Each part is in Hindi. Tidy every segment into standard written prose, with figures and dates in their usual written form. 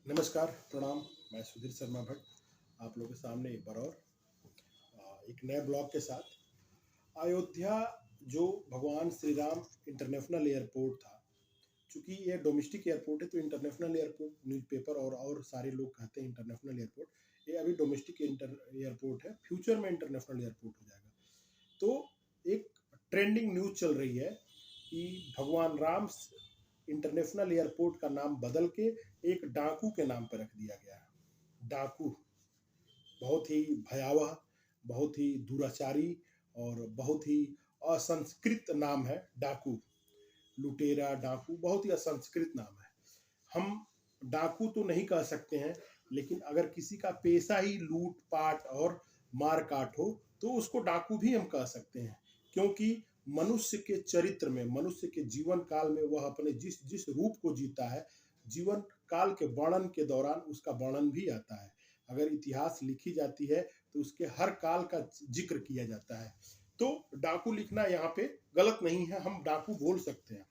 नमस्कार, प्रणाम। मैं सुधीर शर्मा भट्ट आप लोगों के सामने एक बार और एक नए ब्लॉग के साथ। अयोध्या जो भगवान श्री राम इंटरनेशनल एयरपोर्ट था, चूंकि ये डोमेस्टिक एयरपोर्ट है तो इंटरनेशनल एयरपोर्ट न्यूज़पेपर और सारे लोग कहते हैं इंटरनेशनल एयरपोर्ट। ये अभी डोमेस्टिक एयरपोर्ट है, फ्यूचर में इंटरनेशनल एयरपोर्ट हो जाएगा। तो एक ट्रेंडिंग न्यूज चल रही है कि भगवान राम इंटरनेशनल एयरपोर्ट का नाम बदल के एक डाकू के नाम पर रख दिया गया है। डाकू बहुत ही भयावह, बहुत ही दुराचारी और बहुत ही असंस्कृत नाम है। डाकू, लुटेरा, डाकू बहुत ही असंस्कृत नाम है। हम डाकू तो नहीं कह सकते हैं, लेकिन अगर किसी का पेशा ही लूट पाट और मार काट हो तो उसको डाकू भी हम कह सकते हैं, क्योंकि मनुष्य के चरित्र में, मनुष्य के जीवन काल में वह अपने जिस जिस रूप को जीता है, जीवन काल के वर्णन के दौरान उसका वर्णन भी आता है। अगर इतिहास लिखी जाती है तो उसके हर काल का जिक्र किया जाता है। तो डाकू लिखना यहाँ पे गलत नहीं है, हम डाकू बोल सकते हैं।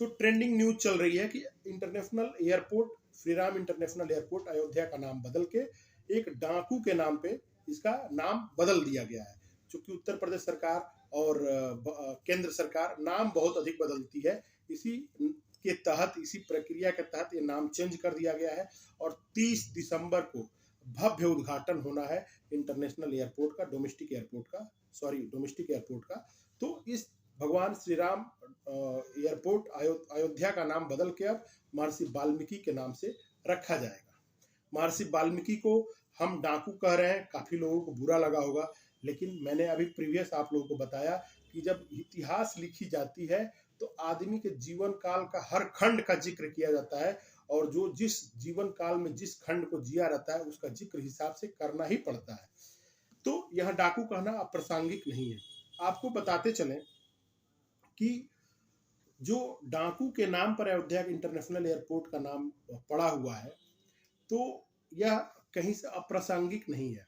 तो ट्रेंडिंग न्यूज चल रही है कि international airport, Shri Ram international airport Ayodhya का नाम बदल के एक डाकू के नाम पे इसका नाम बदल दिया गया है। क्योंकि उत्तर प्रदेश सरकार और केंद्र सरकार नाम बहुत अधिक बदलती है, इसी के तहत, इसी प्रक्रिया के तहत ये नाम चेंज कर दिया गया है। और 30 दिसंबर को भव्य उद्घाटन होना है इंटरनेशनल एयरपोर्ट का, डोमेस्टिक एयरपोर्ट का। तो इस भगवान श्री राम एयरपोर्ट अयोध्या का नाम बदल के अब महर्षि वाल्मीकि के नाम से रखा जाएगा। महर्षि वाल्मीकि को हम डाकू कह रहे हैं, काफी लोगों को बुरा लगा होगा, लेकिन मैंने अभी प्रीवियस आप लोगों को बताया कि जब इतिहास लिखी जाती है तो आदमी के जीवन काल का हर खंड का जिक्र किया जाता है, और जो जिस जीवन काल में जिस खंड को जिया रहता है उसका जिक्र हिसाब से करना ही पड़ता है। तो यह डाकू कहना अप्रासंगिक नहीं है। आपको बताते चलें कि जो डाकू के नाम पर अयोध्या इंटरनेशनल एयरपोर्ट का नाम पड़ा हुआ है, तो यह कहीं से अप्रासंगिक नहीं है।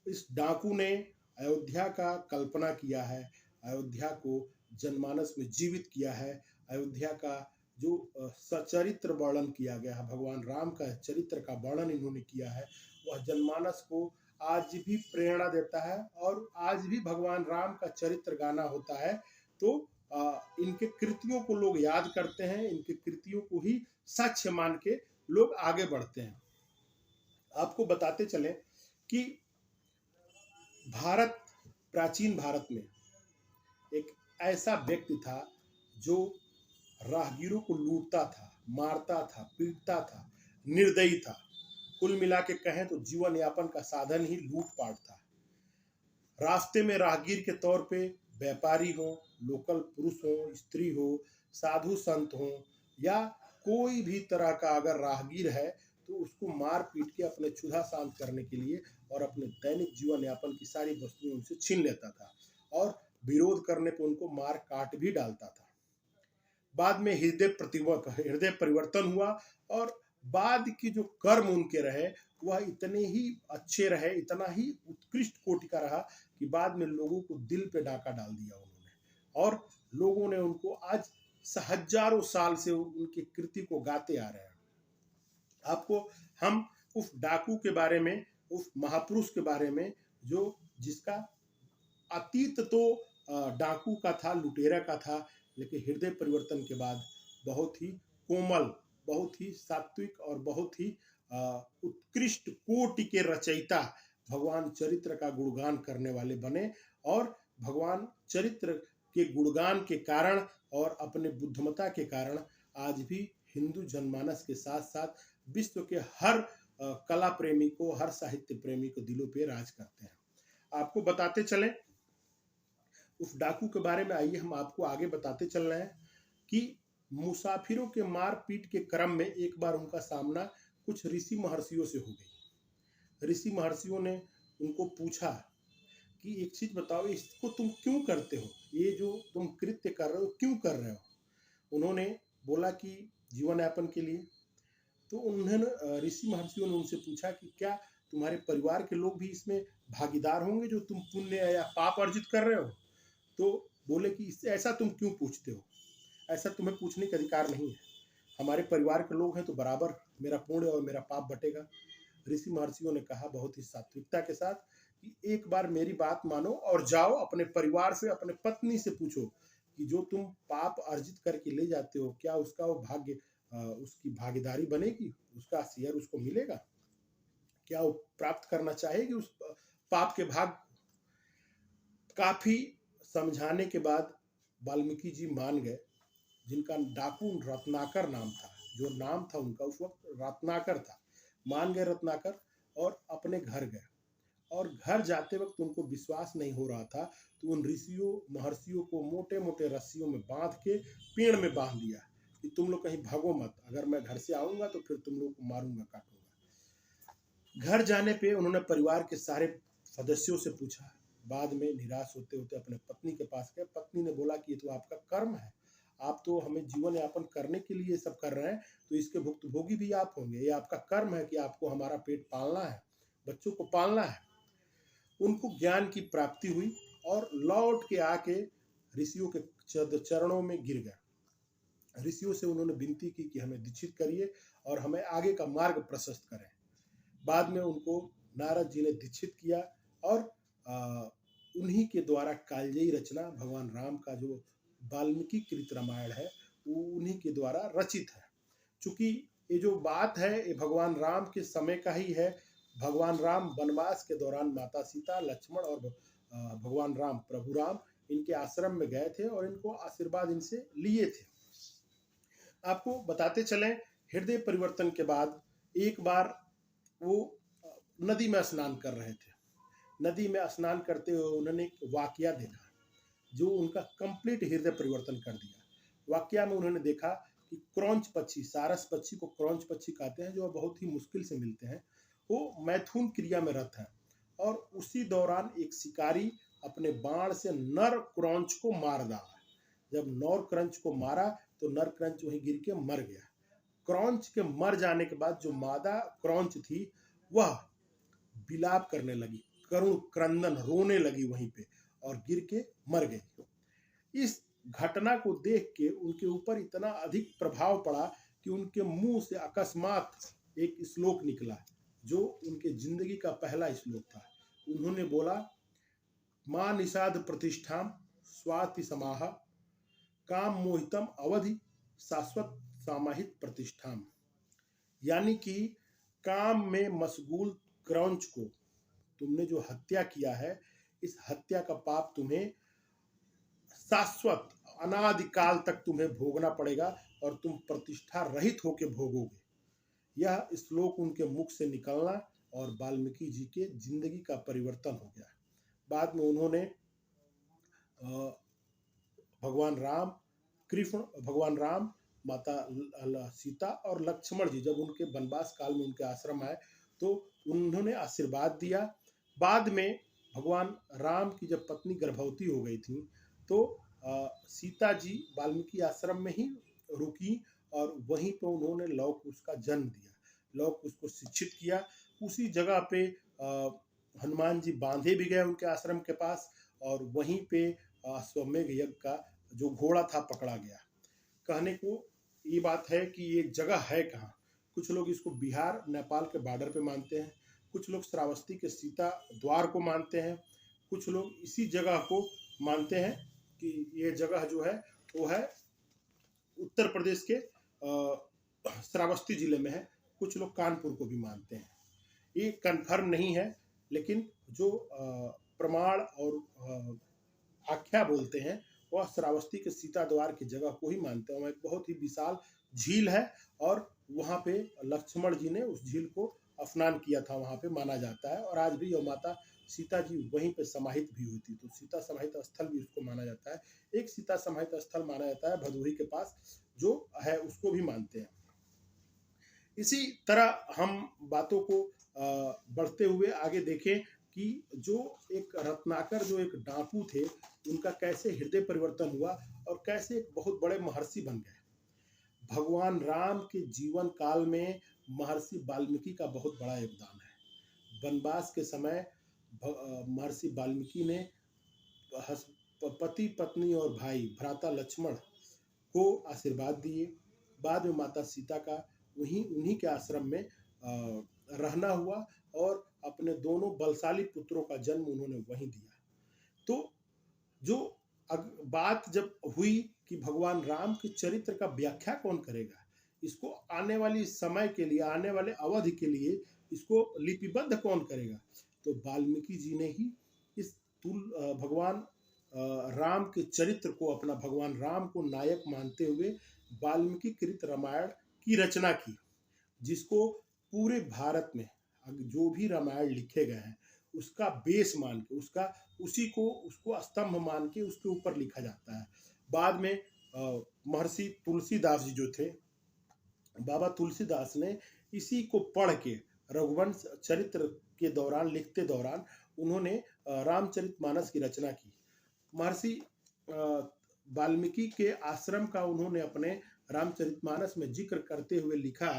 इस डाकू ने अयोध्या का कल्पना किया है, अयोध्या को जनमानस में जीवित किया है। अयोध्या का जो सचरित्र वर्णन किया गया है, भगवान राम का चरित्र का वर्णन इन्होंने किया है, वह जनमानस को आज भी प्रेरणा देता है। और आज भी भगवान राम का चरित्र गाना होता है तो इनके कृतियों को लोग याद करते हैं, इनके कृतियों को ही साक्ष्य मान के लोग आगे बढ़ते हैं। आपको बताते चलें कि भारत, प्राचीन भारत में एक ऐसा व्यक्ति था जो राहगीरों को लूटता था, मारता था, पीटता था, निर्दयी था। कुल मिला के कहें तो जीवन यापन का साधन ही लूटपाट था। रास्ते में राहगीर के तौर पे व्यापारी हो, लोकल पुरुष हो, स्त्री हो, साधु संत हो, या कोई भी तरह का अगर राहगीर है तो उसको मार पीट के अपने क्षुधा शांत करने के लिए और अपने दैनिक जीवन यापन की सारी वस्तुएं उनसे छीन लेता था, और विरोध करने पर उनको मार काट भी डालता था। बाद में हृदय परिवर्तन हुआ, और बाद की जो कर्म उनके रहे वह इतने ही अच्छे रहे, इतना ही उत्कृष्ट कोटि का रहा कि बाद में लोगों को दिल पे डाका डाल दिया उन्होंने, और लोगों ने उनको आज हजारों साल से उनकी कृति को गाते आ रहे हैं। आपको हम उस डाकू के बारे में, उस महापुरुष के बारे में, जो जिसका अतीत तो डाकू का था, लुटेरा का था, लेकिन हृदय परिवर्तन के बाद बहुत ही कोमल, बहुत ही सात्विक और बहुत ही उत्कृष्ट कोटि के रचयिता, भगवान चरित्र का गुणगान करने वाले बने। और भगवान चरित्र के गुणगान के कारण और अपने बुद्धिमता के कारण आज भी हिंदू जनमानस के साथ साथ विश्व के हर कला प्रेमी को, हर साहित्य प्रेमी को दिलों पे राज करते हैं। आपको बताते चलें उस डाकू के बारे में, आइए हम आपको आगे बताते चल रहे हैं कि मुसाफिरों के मार पीट के क्रम में एक बार उनका सामना कुछ ऋषि महर्षियों से हो गई। ऋषि महर्षियों ने उनको पूछा कि एक चीज बताओ, इसको तुम क्यों करते हो, ये जो तुम कृत्य कर रहे हो क्यों कर रहे हो। उन्होंने बोला कि जीवन यापन के लिए। तो उन्होंने, ऋषि महर्षियों ने उनसे पूछा कि क्या तुम्हारे परिवार के लोग भी इसमें भागीदार होंगे जो तुम पुण्य या पाप अर्जित कर रहे हो। तो बोले कि इससे ऐसा तुम क्यों पूछते हो, ऐसा तुम्हें पूछने का अधिकार नहीं है। हमारे परिवार के लोग हैं तो बराबर मेरा पुण्य और मेरा पाप बटेगा। ऋषि महर्षियों ने कहा बहुत ही सात्विकता के साथ कि एक बार मेरी बात मानो और जाओ अपने परिवार से, अपने पत्नी से पूछो कि जो तुम पाप अर्जित करके ले जाते हो, क्या उसका वो भाग्य, उसकी भागीदारी बनेगी, उसका शेयर उसको मिलेगा, क्या वो प्राप्त करना चाहेगी उस पाप के भाग। काफी समझाने के बाद वाल्मीकि जी मान गए, जिनका डाकू रत्नाकर नाम था, जो नाम था उनका उस वक्त रत्नाकर था। मान गए रत्नाकर और अपने घर गए, और घर जाते वक्त उनको विश्वास नहीं हो रहा था, तो उन ऋषियों महर्षियों को मोटे मोटे रस्सियों में बांध के पेड़ में बांध दिया कि तुम लोग कहीं भागो मत, अगर मैं घर से आऊंगा तो फिर तुम लोग को मारूंगा, काटूंगा। घर जाने पे उन्होंने परिवार के सारे सदस्यों से पूछा। बाद में निराश होते होते अपने पत्नी के पास गए। पत्नी ने बोला कि ये तो आपका कर्म है, आप तो हमें जीवन यापन करने के लिए सब कर रहे हैं, तो इसके भुक्तभोगी भी आप होंगे। ये आपका कर्म है कि आपको हमारा पेट पालना है, बच्चों को पालना है। उनको ज्ञान की प्राप्ति हुई और लौट के आके ऋषियों के चरणों में गिर गया। ऋषियों से उन्होंने विनती की कि हमें दीक्षित करिए और हमें आगे का मार्ग प्रशस्त करें। बाद में उनको नारद जी ने दीक्षित किया और उन्हीं के द्वारा कालजयी रचना भगवान राम का जो वाल्मीकि कृत रामायण है वो उन्हीं के द्वारा रचित है। चूंकि ये जो बात है ये भगवान राम के समय का ही है। भगवान राम वनवास के दौरान माता सीता, लक्ष्मण और भगवान राम प्रभु राम इनके आश्रम में गए थे और इनको आशीर्वाद इनसे लिए थे। आपको बताते चलें, हृदय परिवर्तन के बाद एक बार वो नदी में स्नान कर रहे थे। नदी में स्नान करते हुए उन्होंने एक वाकया देखा जो उनका कंप्लीट हृदय परिवर्तन कर दिया। वाकया में उन्होंने देखा कि क्रौंच पक्षी, सारस पक्षी को क्रौंच पक्षी कहते हैं, जो बहुत ही मुश्किल से मिलते हैं, वो मैथुन क्रिया में रत है। और उसी दौरान एक शिकारी अपने बाण से नर क्रौंच को मार डाला। जब नर क्रंच को मारा तो नर क्रंच वहीं गिर के मर गया। क्रौंच के मर जाने के बाद जो मादा क्रौंच थी वह विलाप करने लगी, करुण क्रंदन, रोने लगी वहीं पे और गिर के मर गई। इस घटना को देख के उनके ऊपर इतना अधिक प्रभाव पड़ा कि उनके मुंह से अकस्मात एक श्लोक निकला जो उनके जिंदगी का पहला श्लोक था। उन्होंने बोला, मां निषाद प्रतिष्ठाम स्वाति समाह काम मोहितम अवधि शाश्वत समाहित प्रतिष्ठाम। यानी कि काम में मशगूल क्रौंच को तुमने जो हत्या किया है, इस हत्या का पाप तुम्हें शाश्वत अनादिकाल तक तुम्हें भोगना पड़ेगा और तुम प्रतिष्ठा रहित होकर भोगोगे। यह श्लोक उनके मुख से निकलना और वाल्मीकि जी के जिंदगी का परिवर्तन हो गया। बाद में उन्होंने भगवान राम, कृष्ण, भगवान राम, माता सीता और लक्ष्मण जी जब उनके वनवास काल में उनके आश्रम आए तो उन्होंने आशीर्वाद दिया। बाद में भगवान राम की जब पत्नी गर्भवती हो गई थी तो सीता जी वाल्मीकि आश्रम में ही रुकी और वहीं पर उन्होंने लव कुश का जन्म दिया, लव कुश को शिक्षित किया। उसी जगह पे हनुमान जी बांधे भी गए उनके आश्रम के पास और वहीं पे अश्वमेघ यज्ञ का जो घोड़ा था पकड़ा गया। कहने को ये बात है कि ये जगह है कहाँ। कुछ लोग इसको बिहार नेपाल के बॉर्डर पे मानते हैं, कुछ लोग श्रावस्ती के सीता द्वार को मानते हैं, कुछ लोग इसी जगह को मानते हैं कि ये जगह जो है वो है उत्तर प्रदेश के श्रावस्ती जिले में है। कुछ लोग कानपुर को भी मानते हैं। ये कन्फर्म नहीं है, लेकिन जो प्रमाण और आख्या बोलते हैं वह श्रावस्ती के सीता द्वार की जगह को ही मानते हैं। वहाँ एक बहुत ही विशाल झील है और वहाँ पे लक्ष्मण जी ने उस झील को स्नान किया था, वहाँ पे माना जाता है। और आज भी यह माता सीता जी वहीं पे समाहित भी हुई थी, तो सीता समाहित स्थल भी उसको माना जाता है। एक सीता समाहित स्थल माना जाता है भदोही के पास जो है, उसको भी मानते हैं। इसी तरह हम बातों को बढ़ते हुए आगे देखें कि जो एक रत्नाकर, जो एक डाकू थे, उनका कैसे हृदय परिवर्तन हुआ और कैसे एक बहुत बड़े महर्षि बन गए। भगवान राम के जीवन काल में महर्षि वाल्मीकि का बहुत बड़ा योगदान है। वनवास के समय महर्षि वाल्मीकि ने पति, पत्नी और भाई भ्राता लक्ष्मण को आशीर्वाद दिए। बाद में माता सीता का उन्हीं के आश्रम में रहना हुआ और अपने दोनों बलशाली पुत्रों का जन्म उन्होंने वहीं दिया। तो जो बात जब हुई कि भगवान राम के चरित्र का व्याख्या कौन करेगा, इसको आने वाली समय के लिए, आने वाले अवधि के लिए इसको लिपिबद्ध कौन करेगा, तो वाल्मीकि जी ने ही इस भगवान राम के चरित्र को, अपना भगवान राम को नायक मानते हुए वाल्मीकि कृत रामायण की रचना की, जिसको पूरे भारत में जो भी रामायण लिखे गए हैं उसका बेस मान के, उसको स्तंभ मान के उसके ऊपर लिखा जाता है। बाद में महर्षि तुलसीदास जी जो थे, बाबा तुलसीदास ने इसी को पढ़ के रघुवंश चरित्र के दौरान, लिखते दौरान उन्होंने रामचरितमानस की रचना की। महर्षि वाल्मीकि के आश्रम का उन्होंने अपने रामचरितमानस में जिक्र करते हुए लिखा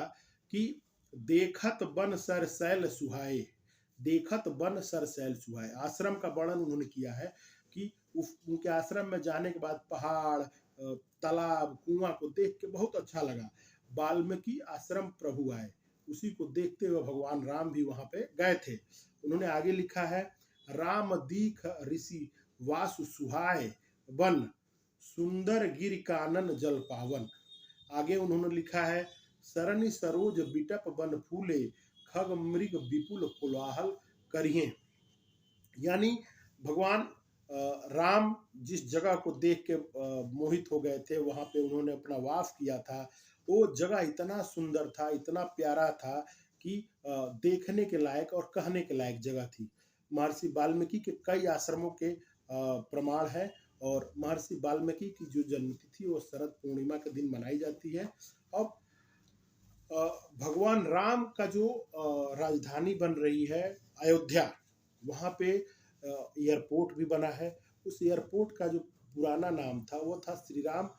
कि देखत बन सर सैल सुहाए, देखत बन सर सैल सुहाए। आश्रम का वर्णन उन्होंने किया है कि उनके आश्रम में जाने के बाद पहाड़, तालाब, कुआं को देख के बहुत अच्छा लगा। वाल्मीकि आश्रम प्रभु आए, उसी को देखते हुए भगवान राम भी वहां पे गए थे। उन्होंने आगे लिखा है, राम दीख ऋषि वासु सुहाए वन, सुंदर गिर कानन जल पावन। आगे उन्होंने लिखा है, सरनि सरोज बिटप बन फूले, खग मृग विपुल कोलाहल करिए। यानी भगवान राम जिस जगह को देख के मोहित हो गए थे, वहां पे उन्होंने अपना वास किया था, वो जगह इतना सुंदर था, इतना प्यारा था कि देखने के लायक और कहने के लायक जगह थी। महर्षि वाल्मीकि के कई आश्रमों के प्रमाण है, और महर्षि वाल्मीकि की जो जन्मतिथि वो शरद पूर्णिमा के दिन मनाई जाती है। अब भगवान राम का जो राजधानी बन रही है अयोध्या, वहाँ पे एयरपोर्ट भी बना है। उस एयरपोर्ट का जो पुराना नाम था वो था श्री राम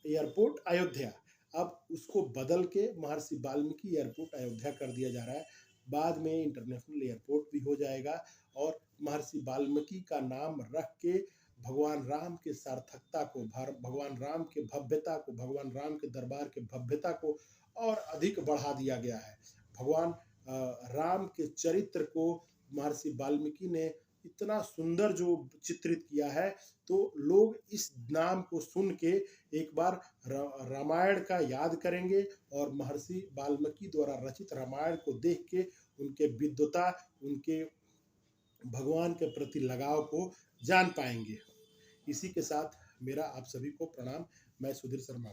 एयरपोर्ट अयोध्या। अब उसको बदल के महर्षि वाल्मीकि एयरपोर्ट अयोध्या कर दिया जा रहा है। बाद में इंटरनेशनल एयरपोर्ट भी हो जाएगा, और महर्षि वाल्मीकि का नाम रख के भगवान राम के सार्थकता को, भगवान राम के भव्यता को, भगवान राम के दरबार के भव्यता को और अधिक बढ़ा दिया गया है। भगवान राम के चरित्र को महर्षि वाल्मीकि ने इतना सुंदर जो चित्रित किया है, तो लोग इस नाम को सुन के एक बार रामायण का याद करेंगे, और महर्षि वाल्मीकि द्वारा रचित रामायण को देख के उनके विद्वता, उनके भगवान के प्रति लगाव को जान पाएंगे। इसी के साथ मेरा आप सभी को प्रणाम। मैं सुधीर शर्मा।